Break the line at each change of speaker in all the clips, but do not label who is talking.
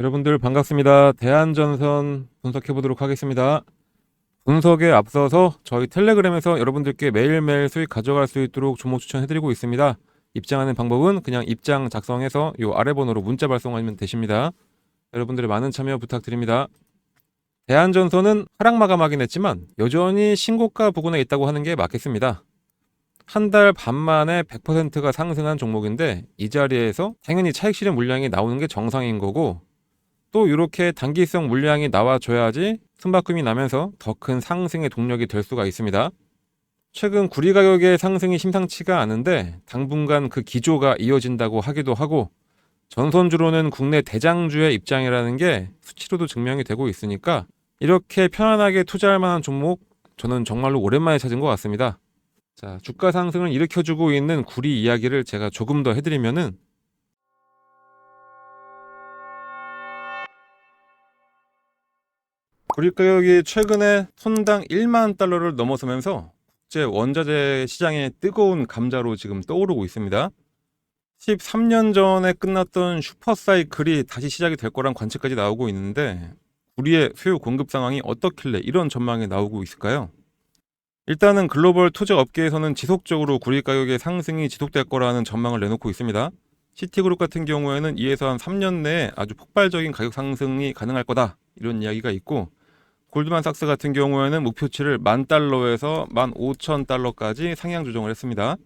여러분들 반갑습니다. 대한전선 분석해 보도록 하겠습니다. 분석에 앞서서 저희 텔레그램에서 여러분들께 매일매일 수익 가져갈 수 있도록 종목 추천해드리고 있습니다. 입장하는 방법은 그냥 입장 작성해서 요 아래 번호로 문자 발송하면 되십니다. 여러분들의 많은 참여 부탁드립니다. 대한전선은 하락 마감하긴 했지만 여전히 신고가 부근에 있다고 하는 게 맞겠습니다. 한 달 반 만에 100%가 상승한 종목인데 이 자리에서 당연히 차익 실현 물량이 나오는 게 정상인 거고, 또 이렇게 단기성 물량이 나와줘야지 숨바꿈이 나면서 더 큰 상승의 동력이 될 수가 있습니다. 최근 구리 가격의 상승이 심상치가 않은데 당분간 그 기조가 이어진다고 하기도 하고, 전선주로는 국내 대장주의 입장이라는 게 수치로도 증명이 되고 있으니까 이렇게 편안하게 투자할 만한 종목, 저는 정말로 오랜만에 찾은 것 같습니다. 자, 주가 상승을 일으켜주고 있는 구리 이야기를 제가 조금 더 해드리면은, 구리 가격이 최근에 톤당 1만 달러를 넘어서면서 국제 원자재 시장의 뜨거운 감자로 지금 떠오르고 있습니다. 13년 전에 끝났던 슈퍼사이클이 다시 시작이 될 거란 관측까지 나오고 있는데, 구리의 수요 공급 상황이 어떻길래 이런 전망이 나오고 있을까요? 일단은 글로벌 투자 업계에서는 지속적으로 구리 가격의 상승이 지속될 거라는 전망을 내놓고 있습니다. 시티그룹 같은 경우에는 2에서 한 3년 내에 아주 폭발적인 가격 상승이 가능할 거다, 이런 이야기가 있고, 골드만삭스 같은 경우에는 목표치를 10,000달러에서 15,000달러까지 상향 조정을 했습니다.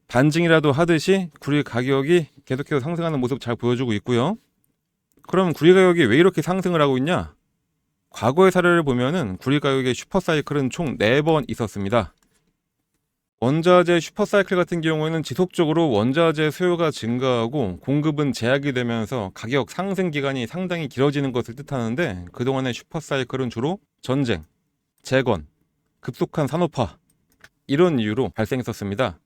반증이라도 하듯이 구리 가격이 계속해서 상승하는 모습 잘 보여주고 있고요. 그럼 구리 가격이 왜 이렇게 상승을 하고 있냐? 과거의 사례를 보면은 구리 가격의 슈퍼사이클은 총 4번 있었습니다. 원자재 슈퍼사이클 같은 경우에는 지속적으로 원자재 수요가 증가하고 공급은 제약이 되면서 가격 상승 기간이 상당히 길어지는 것을 뜻하는데, 그동안의 슈퍼사이클은 주로 전쟁, 재건, 급속한 산업화, 이런 이유로 발생했었습니다.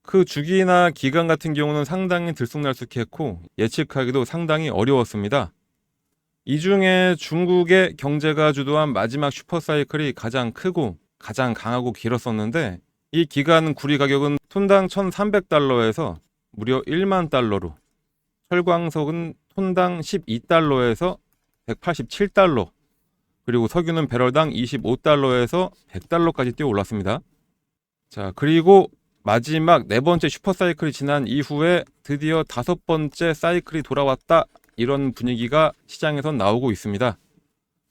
그 주기나 기간 같은 경우는 상당히 들쑥날쑥했고 예측하기도 상당히 어려웠습니다. 이 중에 중국의 경제가 주도한 마지막 슈퍼사이클이 가장 크고 가장 강하고 길었었는데, 이 기간 구리 가격은 톤당 1,300달러에서 무려 1만 달러로, 철광석은 톤당 12달러에서 187달러, 그리고 석유는 배럴당 25달러에서 100달러까지 뛰어 올랐습니다. 자, 그리고 마지막 네 번째 슈퍼사이클이 지난 이후에 드디어 다섯 번째 사이클이 돌아왔다, 이런 분위기가 시장에선 나오고 있습니다.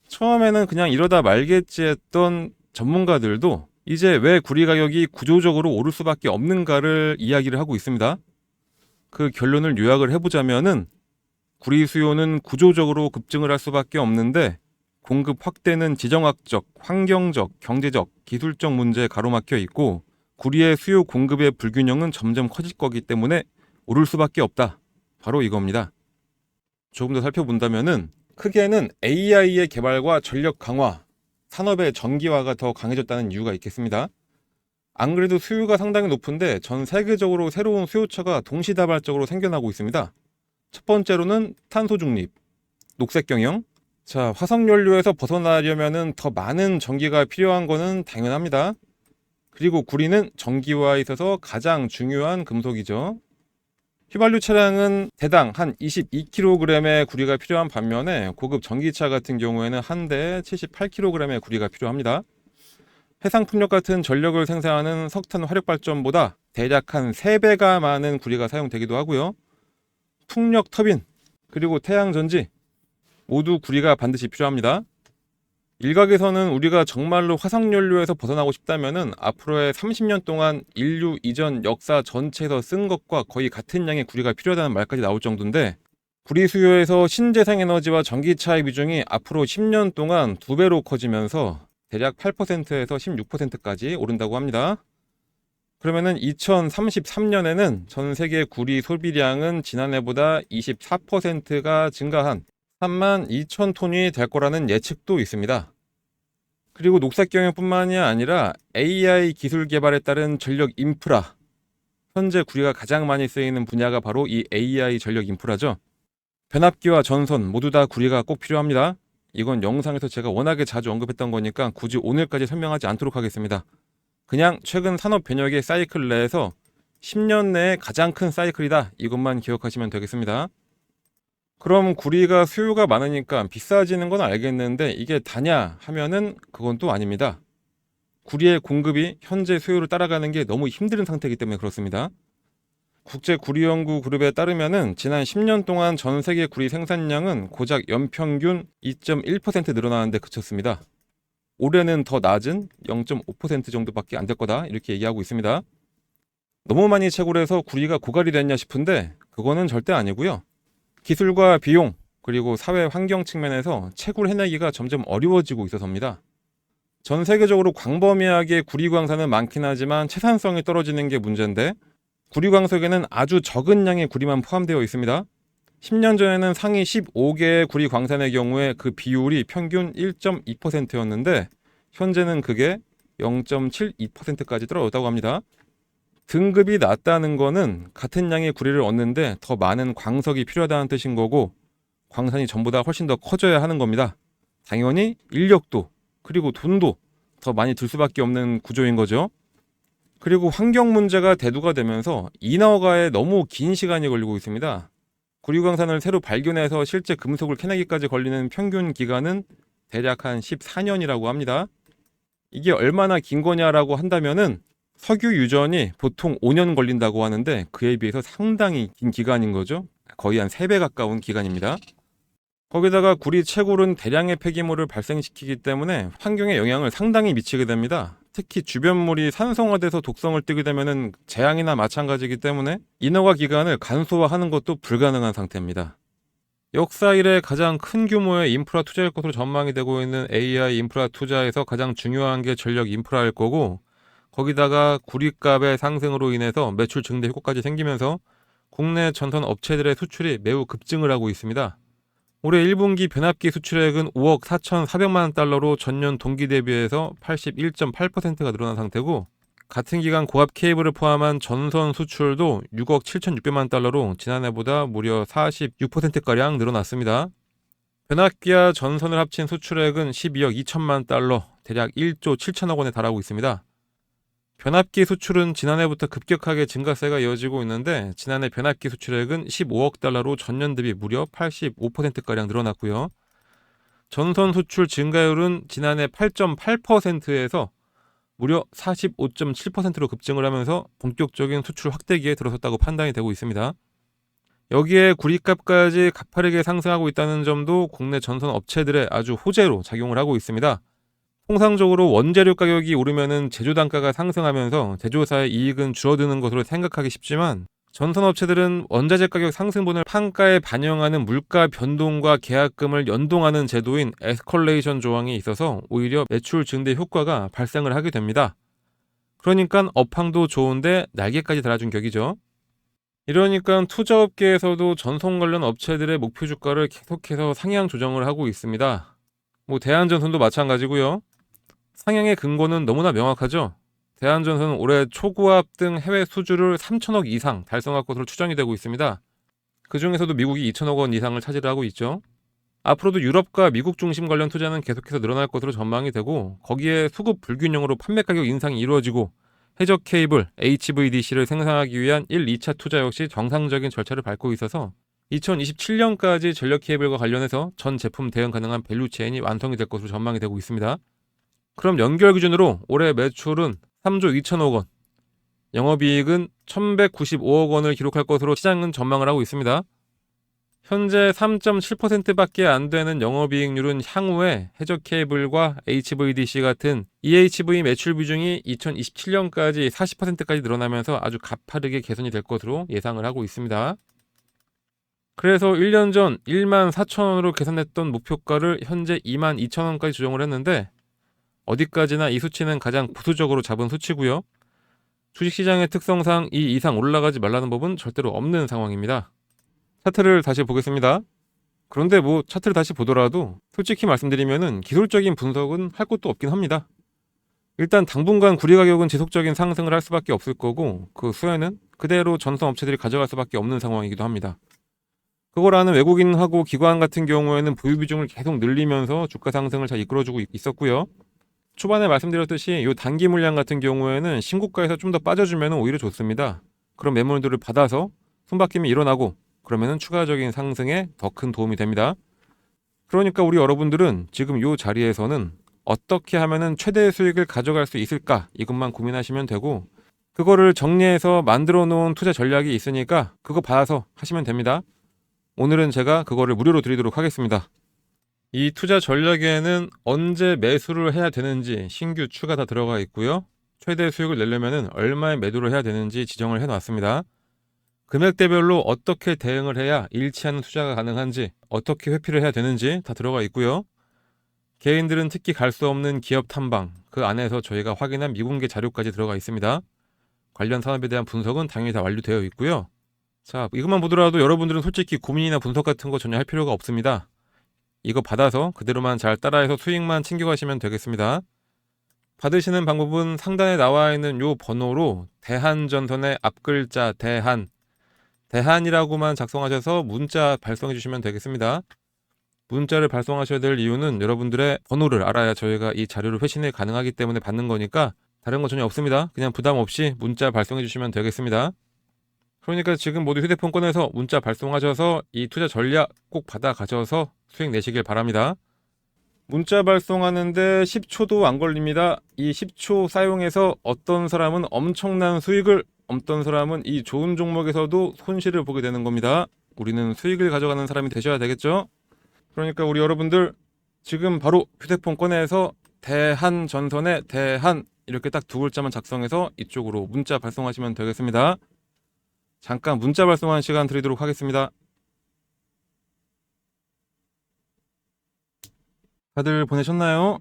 처음에는 그냥 이러다 말겠지 했던 전문가들도 이제 왜 구리 가격이 구조적으로 오를 수밖에 없는가를 이야기를 하고 있습니다. 그 결론을 요약을 해보자면은, 구리 수요는 구조적으로 급증을 할 수밖에 없는데 공급 확대는 지정학적, 환경적, 경제적, 기술적 문제에 가로막혀 있고, 구리의 수요 공급의 불균형은 점점 커질 거기 때문에 오를 수밖에 없다, 바로 이겁니다. 조금 더 살펴본다면은, 크게는 AI의 개발과 전력 강화, 산업의 전기화가 더 강해졌다는 이유가 있겠습니다. 안 그래도 수요가 상당히 높은데 전 세계적으로 새로운 수요처가 동시다발적으로 생겨나고 있습니다. 첫 번째로는 탄소 중립, 녹색 경영. 자, 화석연료에서 벗어나려면은 더 많은 전기가 필요한 거는 당연합니다. 그리고 구리는 전기화에 있어서 가장 중요한 금속이죠. 휘발유 차량은 대당 한 22kg의 구리가 필요한 반면에 고급 전기차 같은 경우에는 한 대에 78kg의 구리가 필요합니다. 해상풍력 같은 전력을 생산하는 석탄 화력발전보다 대략 한 3배가 많은 구리가 사용되기도 하고요. 풍력 터빈, 그리고 태양전지, 모두 구리가 반드시 필요합니다. 일각에서는 우리가 정말로 화석연료에서 벗어나고 싶다면은 앞으로의 30년 동안 인류 이전 역사 전체에서 쓴 것과 거의 같은 양의 구리가 필요하다는 말까지 나올 정도인데, 구리 수요에서 신재생에너지와 전기차의 비중이 앞으로 10년 동안 2배로 커지면서 대략 8%에서 16%까지 오른다고 합니다. 그러면은 2033년에는 전 세계 구리 소비량은 지난해보다 24%가 증가한 32,000톤이 될 거라는 예측도 있습니다. 그리고 녹색 경영뿐만이 아니라 AI 기술 개발에 따른 전력 인프라, 현재 구리가 가장 많이 쓰이는 분야가 바로 이 AI 전력 인프라죠. 변압기와 전선 모두 다 구리가 꼭 필요합니다. 이건 영상에서 제가 워낙에 자주 언급했던 거니까 굳이 오늘까지 설명하지 않도록 하겠습니다. 그냥 최근 산업 변혁의 사이클 내에서 10년 내에 가장 큰 사이클이다, 이것만 기억하시면 되겠습니다. 그럼 구리가 수요가 많으니까 비싸지는 건 알겠는데 이게 다냐 하면은 그건 또 아닙니다. 구리의 공급이 현재 수요를 따라가는 게 너무 힘든 상태이기 때문에 그렇습니다. 국제구리연구 그룹에 따르면은 지난 10년 동안 전 세계 구리 생산량은 고작 연평균 2.1% 늘어나는데 그쳤습니다. 올해는 더 낮은 0.5% 정도밖에 안 될 거다 이렇게 얘기하고 있습니다. 너무 많이 채굴해서 구리가 고갈이 됐냐 싶은데 그거는 절대 아니고요. 기술과 비용 그리고 사회 환경 측면에서 채굴 해내기가 점점 어려워지고 있어서입니다. 전 세계적으로 광범위하게 구리 광산은 많긴 하지만 채산성이 떨어지는 게 문제인데 구리 광석에는 아주 적은 양의 구리만 포함되어 있습니다. 10년 전에는 상위 15개의 구리 광산의 경우에 그 비율이 평균 1.2%였는데 현재는 그게 0.72%까지 떨어졌다고 합니다. 등급이 낮다는 거는 같은 양의 구리를 얻는데 더 많은 광석이 필요하다는 뜻인 거고 광산이 전보다 훨씬 더 커져야 하는 겁니다. 당연히 인력도 그리고 돈도 더 많이 들 수밖에 없는 구조인 거죠. 그리고 환경 문제가 대두가 되면서 인허가에 너무 긴 시간이 걸리고 있습니다. 구리광산을 새로 발견해서 실제 금속을 캐내기까지 걸리는 평균 기간은 대략 한 14년이라고 합니다. 이게 얼마나 긴 거냐라고 한다면은 석유 유전이 보통 5년 걸린다고 하는데 그에 비해서 상당히 긴 기간인 거죠. 거의 한 3배 가까운 기간입니다. 거기다가 구리 채굴은 대량의 폐기물을 발생시키기 때문에 환경에 영향을 상당히 미치게 됩니다. 특히 주변물이 산성화돼서 독성을 띠게 되면 재앙이나 마찬가지이기 때문에 인허가 기간을 간소화하는 것도 불가능한 상태입니다. 역사 이래 가장 큰 규모의 인프라 투자일 것으로 전망이 되고 있는 AI 인프라 투자에서 가장 중요한 게 전력 인프라일 거고 거기다가 구리값의 상승으로 인해서 매출 증대 효과까지 생기면서 국내 전선 업체들의 수출이 매우 급증을 하고 있습니다. 올해 1분기 변압기 수출액은 5억 4,400만 달러로 전년 동기 대비해서 81.8%가 늘어난 상태고 같은 기간 고압 케이블을 포함한 전선 수출도 6억 7,600만 달러로 지난해보다 무려 46%가량 늘어났습니다. 변압기와 전선을 합친 수출액은 12억 2천만 달러, 대략 1조 7천억 원에 달하고 있습니다. 변압기 수출은 지난해부터 급격하게 증가세가 이어지고 있는데 지난해 변압기 수출액은 15억 달러로 전년 대비 무려 85%가량 늘어났고요. 전선 수출 증가율은 지난해 8.8%에서 무려 45.7%로 급증을 하면서 본격적인 수출 확대기에 들어섰다고 판단이 되고 있습니다. 여기에 구리값까지 가파르게 상승하고 있다는 점도 국내 전선 업체들의 아주 호재로 작용을 하고 있습니다. 통상적으로 원재료 가격이 오르면 제조 단가가 상승하면서 제조사의 이익은 줄어드는 것으로 생각하기 쉽지만 전선 업체들은 원자재 가격 상승분을 판가에 반영하는 물가 변동과 계약금을 연동하는 제도인 에스컬레이션 조항이 있어서 오히려 매출 증대 효과가 발생을 하게 됩니다. 그러니까 업황도 좋은데 날개까지 달아준 격이죠. 이러니까 투자업계에서도 전선 관련 업체들의 목표 주가를 계속해서 상향 조정을 하고 있습니다. 대한전선도 마찬가지고요. 상향의 근거는 너무나 명확하죠. 대한전선은 올해 초고압 등 해외 수주를 3천억 이상 달성할 것으로 추정이 되고 있습니다. 그 중에서도 미국이 2천억 원 이상을 차지하고 있죠. 앞으로도 유럽과 미국 중심 관련 투자는 계속해서 늘어날 것으로 전망이 되고 거기에 수급 불균형으로 판매 가격 인상이 이루어지고 해적 케이블 HVDC를 생산하기 위한 1, 2차 투자 역시 정상적인 절차를 밟고 있어서 2027년까지 전력 케이블과 관련해서 전 제품 대응 가능한 밸류체인이 완성이 될 것으로 전망이 되고 있습니다. 그럼 연결 기준으로 올해 매출은 3조 2천억 원, 영업이익은 1,195억 원을 기록할 것으로 시장은 전망을 하고 있습니다. 현재 3.7%밖에 안 되는 영업이익률은 향후에 해적 케이블과 HVDC 같은 EHV 매출 비중이 2027년까지 40%까지 늘어나면서 아주 가파르게 개선이 될 것으로 예상을 하고 있습니다. 그래서 1년 전 1만 4천 원으로 계산했던 목표가를 현재 2만 2천 원까지 조정을 했는데 어디까지나 이 수치는 가장 보수적으로 잡은 수치고요. 주식시장의 특성상 이 이상 올라가지 말라는 법은 절대로 없는 상황입니다. 차트를 다시 보겠습니다. 그런데 차트를 다시 보더라도 솔직히 말씀드리면은 기술적인 분석은 할 것도 없긴 합니다. 일단 당분간 구리 가격은 지속적인 상승을 할 수밖에 없을 거고 그 수혜는 그대로 전선 업체들이 가져갈 수밖에 없는 상황이기도 합니다. 그걸 아는 외국인하고 기관 같은 경우에는 보유 비중을 계속 늘리면서 주가 상승을 잘 이끌어주고 있었고요. 초반에 말씀드렸듯이 이 단기 물량 같은 경우에는 신고가에서 좀 더 빠져주면 오히려 좋습니다. 그런 매물들을 받아서 손바뀜이 일어나고 그러면은 추가적인 상승에 더 큰 도움이 됩니다. 그러니까 우리 여러분들은 지금 이 자리에서는 어떻게 하면은 최대 수익을 가져갈 수 있을까 이것만 고민하시면 되고, 그거를 정리해서 만들어 놓은 투자 전략이 있으니까 그거 받아서 하시면 됩니다. 오늘은 제가 그거를 무료로 드리도록 하겠습니다. 이 투자 전략에는 언제 매수를 해야 되는지 신규 추가 다 들어가 있고요. 최대 수익을 내려면은 얼마의 매도를 해야 되는지 지정을 해 놨습니다. 금액대별로 어떻게 대응을 해야 일치하는 투자가 가능한지, 어떻게 회피를 해야 되는지 다 들어가 있고요. 개인들은 특히 갈 수 없는 기업 탐방, 그 안에서 저희가 확인한 미공개 자료까지 들어가 있습니다. 관련 산업에 대한 분석은 당연히 다 완료되어 있고요. 자, 이것만 보더라도 여러분들은 솔직히 고민이나 분석 같은 거 전혀 할 필요가 없습니다. 이거 받아서 그대로만 잘 따라해서 수익만 챙겨가시면 되겠습니다. 받으시는 방법은 상단에 나와 있는 요 번호로 대한전선의 앞글자 대한이라고만 작성하셔서 문자 발송해 주시면 되겠습니다. 문자를 발송하셔야 될 이유는 여러분들의 번호를 알아야 저희가 이 자료를 회신이 가능하기 때문에 받는 거니까 다른 거 전혀 없습니다. 그냥 부담 없이 문자 발송해 주시면 되겠습니다. 그러니까 지금 모두 휴대폰 꺼내서 문자 발송하셔서 이 투자 전략 꼭 받아 가셔서 수익 내시길 바랍니다. 문자 발송하는데 10초도 안 걸립니다. 이 10초 사용해서 어떤 사람은 엄청난 수익을, 어떤 사람은 이 좋은 종목에서도 손실을 보게 되는 겁니다. 우리는 수익을 가져가는 사람이 되셔야 되겠죠? 그러니까 우리 여러분들 지금 바로 휴대폰 꺼내서 대한전선의 대한 이렇게 딱 두 글자만 작성해서 이쪽으로 문자 발송하시면 되겠습니다. 잠깐 문자 발송하는 시간 드리도록 하겠습니다. 다들 보내셨나요?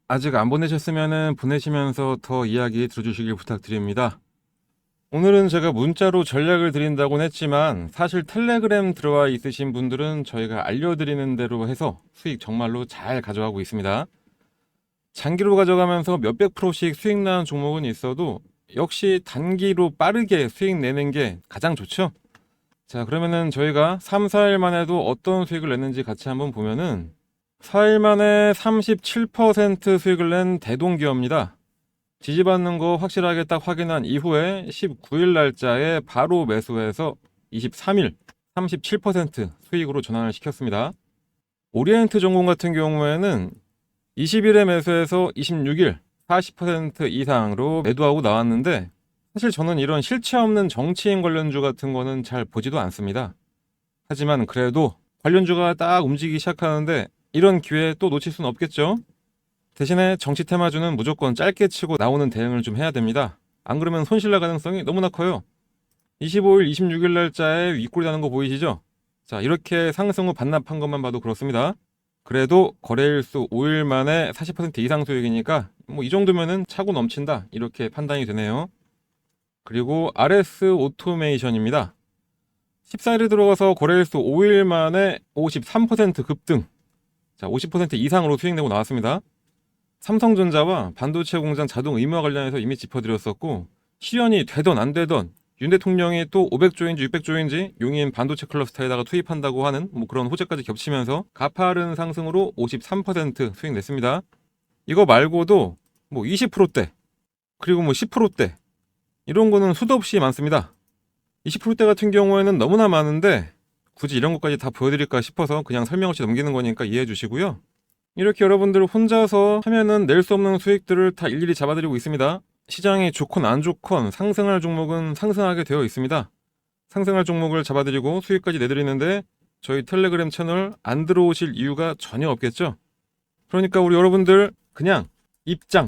아직 안 보내셨으면 보내시면서 더 이야기 들어주시길 부탁드립니다. 오늘은 제가 문자로 전략을 드린다고는 했지만 사실 텔레그램 들어와 있으신 분들은 저희가 알려드리는 대로 해서 수익 정말로 잘 가져가고 있습니다. 장기로 가져가면서 몇백 프로씩 수익 나는 종목은 있어도 역시 단기로 빠르게 수익 내는 게 가장 좋죠. 자, 그러면은 저희가 3, 4일 만에도 어떤 수익을 냈는지 같이 한번 보면은 4일 만에 37% 수익을 낸 대동기업입니다. 지지받는 거 확실하게 딱 확인한 이후에 19일 날짜에 바로 매수해서 23일 37% 수익으로 전환을 시켰습니다. 오리엔트 전공 같은 경우에는 20일에 매수해서 26일 40% 이상으로 매도하고 나왔는데, 사실 저는 이런 실체 없는 정치인 관련주 같은 거는 잘 보지도 않습니다. 하지만 그래도 관련주가 딱 움직이기 시작하는데 이런 기회 또 놓칠 수는 없겠죠. 대신에 정치 테마주는 무조건 짧게 치고 나오는 대응을 좀 해야 됩니다. 안 그러면 손실 날 가능성이 너무나 커요. 25일, 26일 날짜에 윗골이 나는 거 보이시죠? 자, 이렇게 상승 후 반납한 것만 봐도 그렇습니다. 그래도 거래일수 5일 만에 40% 이상 수익이니까 뭐 이 정도면은 차고 넘친다 이렇게 판단이 되네요. 그리고 RS 오토메이션입니다. 14일에 들어가서 거래일수 5일 만에 53% 급등. 자, 50% 이상으로 수익 내고 나왔습니다. 삼성전자와 반도체 공장 자동 의무화 관련해서 이미 짚어드렸었고, 실현이 되던 안 되던 윤 대통령이 또 500조인지 600조인지 용인 반도체 클러스터에다가 투입한다고 하는 뭐 그런 호재까지 겹치면서 가파른 상승으로 53% 수익 냈습니다. 이거 말고도 뭐 20%대 그리고 뭐 10%대 이런 거는 수도 없이 많습니다. 20%대 같은 경우에는 너무나 많은데 굳이 이런 것까지 다 보여드릴까 싶어서 그냥 설명 없이 넘기는 거니까 이해해 주시고요. 이렇게 여러분들 혼자서 하면은 낼 수 없는 수익들을 다 일일이 잡아드리고 있습니다. 시장이 좋건 안 좋건 상승할 종목은 상승하게 되어 있습니다. 상승할 종목을 잡아드리고 수익까지 내드리는데 저희 텔레그램 채널 안 들어오실 이유가 전혀 없겠죠. 그러니까 우리 여러분들 그냥 입장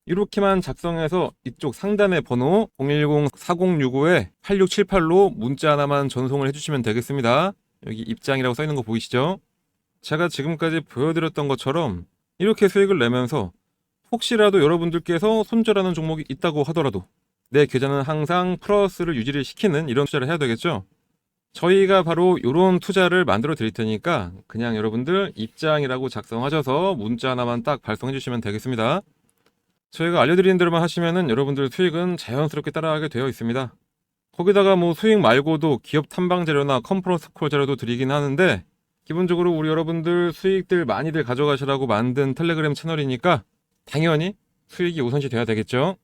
이렇게만 작성해서 이쪽 상단의 번호 010-4065-8678로 문자 하나만 전송을 해주시면 되겠습니다. 여기 입장이라고 써있는 거 보이시죠? 제가 지금까지 보여드렸던 것처럼 이렇게 수익을 내면서 혹시라도 여러분들께서 손절하는 종목이 있다고 하더라도 내 계좌는 항상 플러스를 유지를 시키는 이런 투자를 해야 되겠죠. 저희가 바로 이런 투자를 만들어 드릴 테니까 그냥 여러분들 입장이라고 작성하셔서 문자 하나만 딱 발송해 주시면 되겠습니다. 저희가 알려드리는 대로만 하시면은 여러분들 수익은 자연스럽게 따라가게 되어 있습니다. 거기다가 뭐 수익 말고도 기업 탐방 자료나 컨퍼런스 콜 자료도 드리긴 하는데, 기본적으로 우리 여러분들 수익들 많이들 가져가시라고 만든 텔레그램 채널이니까 당연히 수익이 우선시 돼야 되겠죠.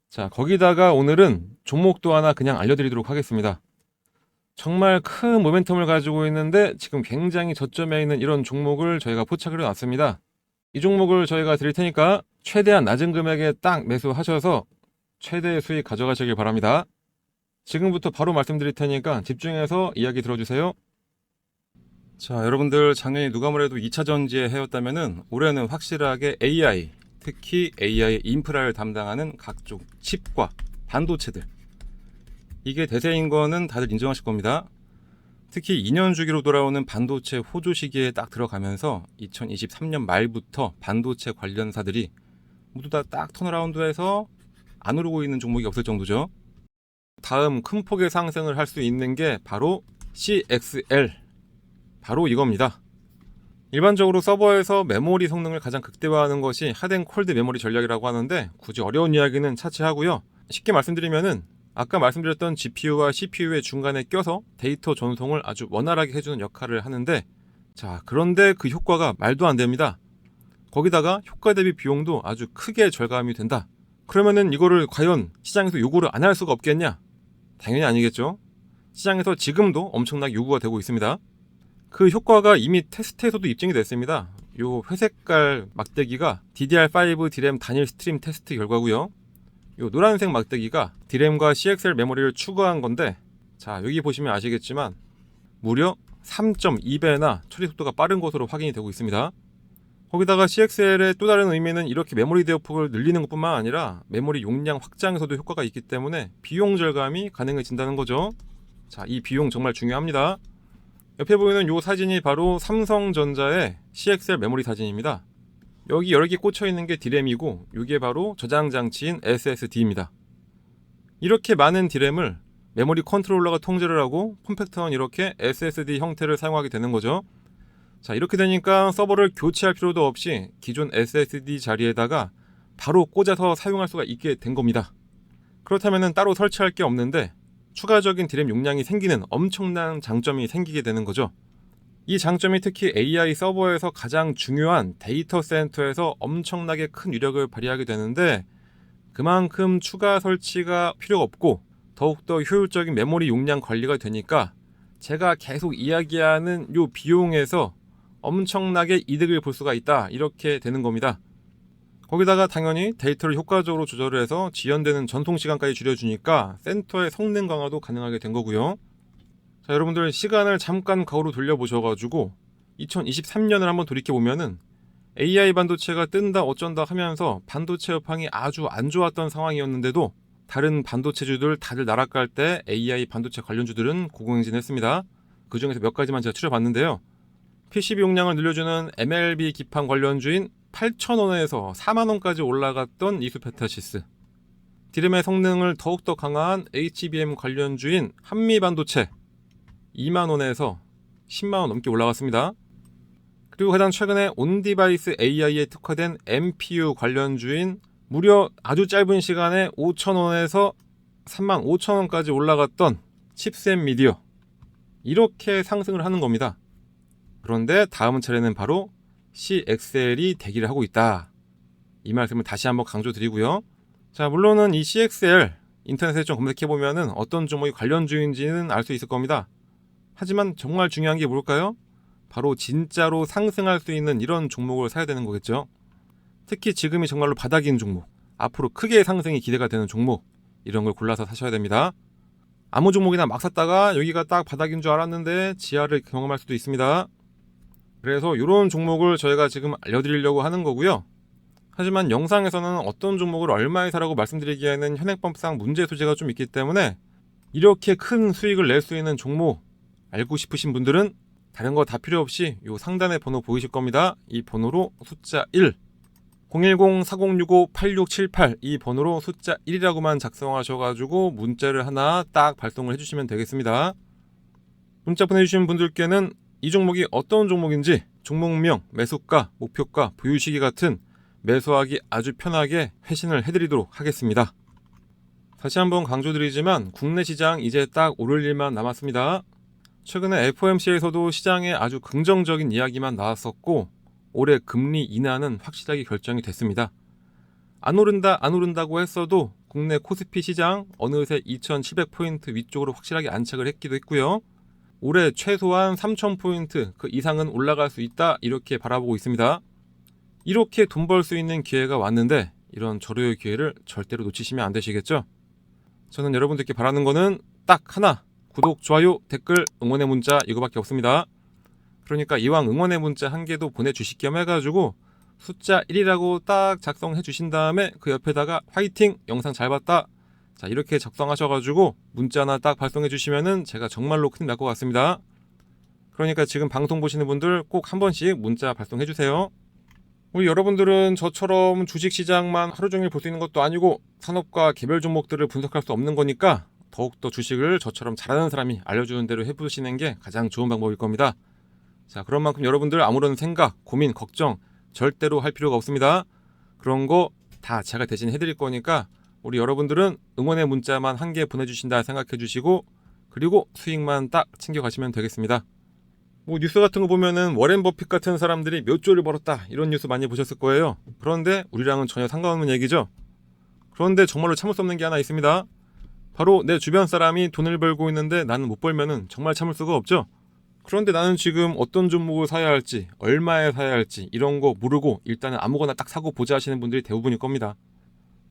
자, 거기다가 오늘은 종목도 하나 그냥 알려드리도록 하겠습니다. 정말 큰 모멘텀을 가지고 있는데 지금 굉장히 저점에 있는 이런 종목을 저희가 포착을 해놨습니다. 이 종목을 저희가 드릴 테니까 최대한 낮은 금액에 딱 매수하셔서 최대의 수익 가져가시길 바랍니다. 지금부터 바로 말씀드릴 테니까 집중해서 이야기 들어주세요. 자, 여러분들 작년이 누가 뭐래도 2차전지의 해였다면은 올해는 확실하게 AI, 특히 AI 인프라를 담당하는 각종 칩과 반도체들, 이게 대세인 거는 다들 인정하실 겁니다. 특히 2년 주기로 돌아오는 반도체 호조 시기에 딱 들어가면서 2023년 말부터 반도체 관련사들이 모두 다 딱 턴어라운드해서 안 오르고 있는 종목이 없을 정도죠. 다음 큰 폭의 상승을 할 수 있는 게 바로 CXL, 바로 이겁니다. 일반적으로 서버에서 메모리 성능을 가장 극대화하는 것이 핫앤콜드 메모리 전략이라고 하는데 굳이 어려운 이야기는 차치하고요. 쉽게 말씀드리면은 아까 말씀드렸던 GPU와 CPU의 중간에 껴서 데이터 전송을 아주 원활하게 해주는 역할을 하는데, 자, 그런데 그 효과가 말도 안 됩니다. 거기다가 효과 대비 비용도 아주 크게 절감이 된다. 그러면은 이거를 과연 시장에서 요구를 안 할 수가 없겠냐? 당연히 아니겠죠. 시장에서 지금도 엄청나게 요구가 되고 있습니다. 그 효과가 이미 테스트에서도 입증이 됐습니다. 요 회색깔 막대기가 DDR5 D램 단일 스트림 테스트 결과고요. 요 노란색 막대기가 D램과 CXL 메모리를 추가한 건데, 자, 여기 보시면 아시겠지만 무려 3.2배나 처리 속도가 빠른 것으로 확인이 되고 있습니다. 거기다가 CXL의 또 다른 의미는 이렇게 메모리 대역폭을 늘리는 것뿐만 아니라 메모리 용량 확장에서도 효과가 있기 때문에 비용 절감이 가능해진다는 거죠. 자, 이 비용 정말 중요합니다. 옆에 보이는 이 사진이 바로 삼성전자의 CXL 메모리 사진입니다. 여기 여러 개 꽂혀 있는 게 D램이고 이게 바로 저장 장치인 SSD입니다. 이렇게 많은 D램을 메모리 컨트롤러가 통제를 하고 폼팩터는 이렇게 SSD 형태를 사용하게 되는 거죠. 자, 이렇게 되니까 서버를 교체할 필요도 없이 기존 SSD 자리에다가 바로 꽂아서 사용할 수가 있게 된 겁니다. 그렇다면 따로 설치할 게 없는데 추가적인 D램 용량이 생기는 엄청난 장점이 생기게 되는 거죠. 이 장점이 특히 AI 서버에서 가장 중요한 데이터 센터에서 엄청나게 큰 위력을 발휘하게 되는데, 그만큼 추가 설치가 필요 없고 더욱더 효율적인 메모리 용량 관리가 되니까 제가 계속 이야기하는 이 비용에서 엄청나게 이득을 볼 수가 있다, 이렇게 되는 겁니다. 거기다가 당연히 데이터를 효과적으로 조절을 해서 지연되는 전송 시간까지 줄여주니까 센터의 성능 강화도 가능하게 된 거고요. 자, 여러분들 시간을 잠깐 거울로 돌려보셔가지고 2023년을 한번 돌이켜보면은 AI 반도체가 뜬다 어쩐다 하면서 반도체 여팡이 아주 안 좋았던 상황이었는데도 다른 반도체주들 다들 나락갈 때 AI 반도체 관련주들은 고공행진했습니다. 그 중에서 몇 가지만 제가 추려봤는데요. PCB 용량을 늘려주는 MLB 기판 관련주인 8,000원에서 40,000원까지 올라갔던 이수페타시스, D램의 성능을 더욱더 강화한 HBM 관련주인 한미반도체 20,000원에서 100,000원 넘게 올라갔습니다. 그리고 가장 최근에 온디바이스 AI에 특화된 MPU 관련주인 무려 아주 짧은 시간에 5,000원에서 35,000원까지 올라갔던 칩셋미디어, 이렇게 상승을 하는 겁니다. 그런데 다음 차례는 바로 CXL이 대기를 하고 있다, 이 말씀을 다시 한번 강조드리고요. 자, 물론은 이 CXL 인터넷에 좀 검색해보면은 어떤 종목이 관련주인지는 알 수 있을 겁니다. 하지만 정말 중요한 게 뭘까요? 바로 진짜로 상승할 수 있는 이런 종목을 사야 되는 거겠죠. 특히 지금이 정말로 바닥인 종목, 앞으로 크게 상승이 기대가 되는 종목, 이런 걸 골라서 사셔야 됩니다. 아무 종목이나 막 샀다가 여기가 딱 바닥인 줄 알았는데 지하를 경험할 수도 있습니다. 그래서 이런 종목을 저희가 지금 알려드리려고 하는 거고요. 하지만 영상에서는 어떤 종목을 얼마에 사라고 말씀드리기에는 현행법상 문제 소지가 좀 있기 때문에 이렇게 큰 수익을 낼 수 있는 종목 알고 싶으신 분들은 다른 거 다 필요 없이 이 상단에 번호 보이실 겁니다. 이 번호로 숫자 1, 010-4065-8678, 이 번호로 숫자 1이라고만 작성하셔가지고 문자를 하나 딱 발송을 해주시면 되겠습니다. 문자 보내주신 분들께는 이 종목이 어떤 종목인지 종목명, 매수가, 목표가, 보유시기 같은 매수하기 아주 편하게 회신을 해드리도록 하겠습니다. 다시 한번 강조드리지만 국내 시장 이제 딱 오를 일만 남았습니다. 최근에 FOMC에서도 시장에 아주 긍정적인 이야기만 나왔었고 올해 금리 인하는 확실하게 결정이 됐습니다. 안 오른다고 했어도 국내 코스피 시장 어느새 2700포인트 위쪽으로 확실하게 안착을 했기도 했고요. 올해 최소한 3000포인트 그 이상은 올라갈 수 있다 이렇게 바라보고 있습니다. 이렇게 돈 벌 수 있는 기회가 왔는데 이런 절호의 기회를 절대로 놓치시면 안 되시겠죠? 저는 여러분들께 바라는 거는 딱 하나, 구독, 좋아요, 댓글, 응원의 문자 이거밖에 없습니다. 그러니까 이왕 응원의 문자 한 개도 보내주실 겸 해가지고 숫자 1이라고 딱 작성해 주신 다음에 그 옆에다가 화이팅! 영상 잘 봤다! 자, 이렇게 작성하셔가지고 문자 하나 딱 발송해 주시면은 제가 정말로 큰일 날 것 같습니다. 그러니까 지금 방송 보시는 분들 꼭 한 번씩 문자 발송해 주세요. 우리 여러분들은 저처럼 주식시장만 하루 종일 볼 수 있는 것도 아니고 산업과 개별 종목들을 분석할 수 없는 거니까 더욱더 주식을 저처럼 잘하는 사람이 알려주는 대로 해보시는 게 가장 좋은 방법일 겁니다. 자, 그런 만큼 여러분들 아무런 생각, 고민, 걱정 절대로 할 필요가 없습니다. 그런 거 다 제가 대신 해드릴 거니까 우리 여러분들은 응원의 문자만 한 개 보내주신다 생각해 주시고 그리고 수익만 딱 챙겨가시면 되겠습니다. 뭐 뉴스 같은 거 보면은 워렌 버핏 같은 사람들이 몇 조를 벌었다 이런 뉴스 많이 보셨을 거예요. 그런데 우리랑은 전혀 상관없는 얘기죠. 그런데 정말로 참을 수 없는 게 하나 있습니다. 바로 내 주변 사람이 돈을 벌고 있는데 나는 못 벌면은 정말 참을 수가 없죠. 그런데 나는 지금 어떤 종목을 사야 할지 얼마에 사야 할지 이런 거 모르고 일단은 아무거나 딱 사고 보자 하시는 분들이 대부분일 겁니다.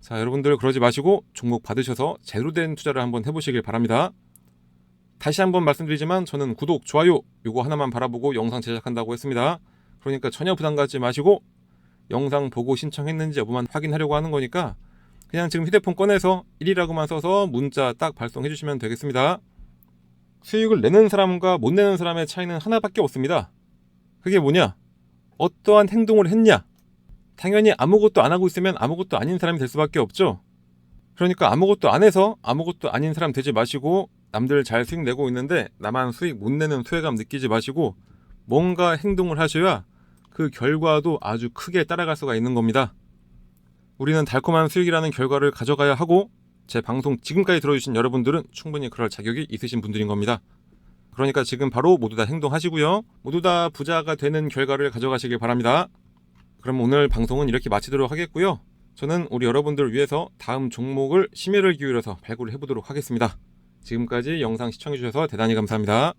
자, 여러분들 그러지 마시고 종목 받으셔서 제대로 된 투자를 한번 해보시길 바랍니다. 다시 한번 말씀드리지만 저는 구독, 좋아요 요거 하나만 바라보고 영상 제작한다고 했습니다. 그러니까 전혀 부담 갖지 마시고 영상 보고 신청했는지 여부만 확인하려고 하는 거니까 그냥 지금 휴대폰 꺼내서 1이라고만 써서 문자 딱 발송해 주시면 되겠습니다. 수익을 내는 사람과 못 내는 사람의 차이는 하나밖에 없습니다. 그게 뭐냐? 어떠한 행동을 했냐? 당연히 아무것도 안 하고 있으면 아무것도 아닌 사람이 될 수밖에 없죠. 그러니까 아무것도 안 해서 아무것도 아닌 사람 되지 마시고 남들 잘 수익 내고 있는데 나만 수익 못 내는 소외감 느끼지 마시고 뭔가 행동을 하셔야 그 결과도 아주 크게 따라갈 수가 있는 겁니다. 우리는 달콤한 수익이라는 결과를 가져가야 하고 제 방송 지금까지 들어주신 여러분들은 충분히 그럴 자격이 있으신 분들인 겁니다. 그러니까 지금 바로 모두 다 행동하시고요. 모두 다 부자가 되는 결과를 가져가시길 바랍니다. 그럼 오늘 방송은 이렇게 마치도록 하겠고요. 저는 우리 여러분들을 위해서 다음 종목을 심혈을 기울여서 발굴을 해보도록 하겠습니다. 지금까지 영상 시청해주셔서 대단히 감사합니다.